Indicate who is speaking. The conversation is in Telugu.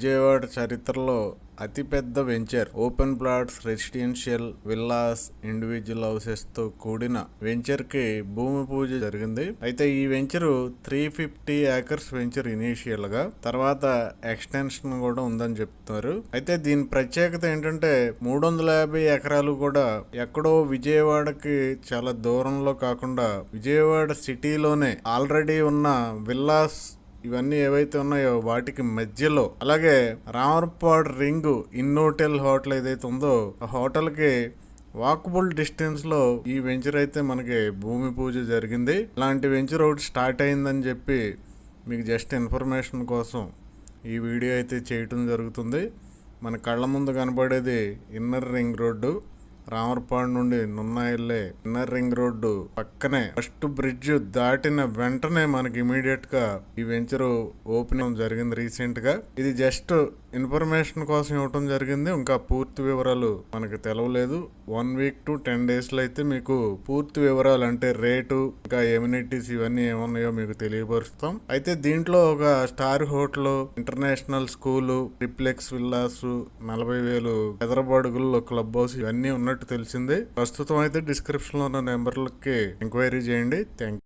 Speaker 1: విజయవాడ చరిత్రలో అతిపెద్ద venture. Open plots, residential villas, individual houses తో కూడిన వెంచర్ కి భూమి పూజ జరిగింది. అయితే ఈ వెంచర్ 350 ఏకర్స్ వెంచర్ ఇనీషియల్ గా, తర్వాత ఎక్స్టెన్షన్ కూడా ఉందని చెప్తున్నారు. అయితే దీని ప్రత్యేకత ఏంటంటే 350 ఎకరాలు కూడా ఎక్కడో విజయవాడకి చాలా దూరంలో కాకుండా విజయవాడ సిటీలోనే ఆల్రెడీ ఉన్న విల్లాస్ ఇవన్నీ ఏవైతే ఉన్నాయో వాటికి మధ్యలో, అలాగే రామర్పాడ్ రింగ్ ఇన్నోటెల్ హోటల్ ఏదైతే ఉందో ఆ హోటల్ కి వాకబుల్ డిస్టెన్స్ లో ఈ వెంచర్ అయితే మనకి భూమి పూజ జరిగింది. ఇలాంటి వెంచర్ ఒకటి స్టార్ట్ అయిందని చెప్పి మీకు జస్ట్ ఇన్ఫర్మేషన్ కోసం ఈ వీడియో అయితే చేయటం జరుగుతుంది. మన కళ్ళ ముందు కనబడేది ఇన్నర్ రింగ్ రోడ్డు. రామర్పాడు నుండి నున్నా వెళ్ళే ఇన్నర్ రింగ్ రోడ్డు పక్కనే ఫస్ట్ బ్రిడ్జ్ దాటిన వెంటనే మనకి ఇమీడియట్ గా ఈ వెంచర్ ఓపెనింగ్ జరిగింది రీసెంట్ గా. ఇది జస్ట్ ఇన్ఫర్మేషన్ కోసం ఇవ్వటం జరిగింది. ఇంకా పూర్తి వివరాలు మనకి తెలవలేదు. 1 వీక్ to 10 days లో అయితే మీకు పూర్తి వివరాలు అంటే రేటు, ఇంకా ఎమ్యూనిటీస్ ఇవన్నీ ఏమున్నాయో మీకు తెలియపరుస్తాం. అయితే దీంట్లో ఒక star hotel, international school, triplex villas, 40,000 ఎదరబడుగుల్లో క్లబ్ హౌస్ ఇవన్నీ ఉన్నట్టు తెలిసింది. ప్రస్తుతం అయితే డిస్క్రిప్షన్ లో ఉన్న నెంబర్లకి ఎంక్వైరీ చేయండి. Thank you.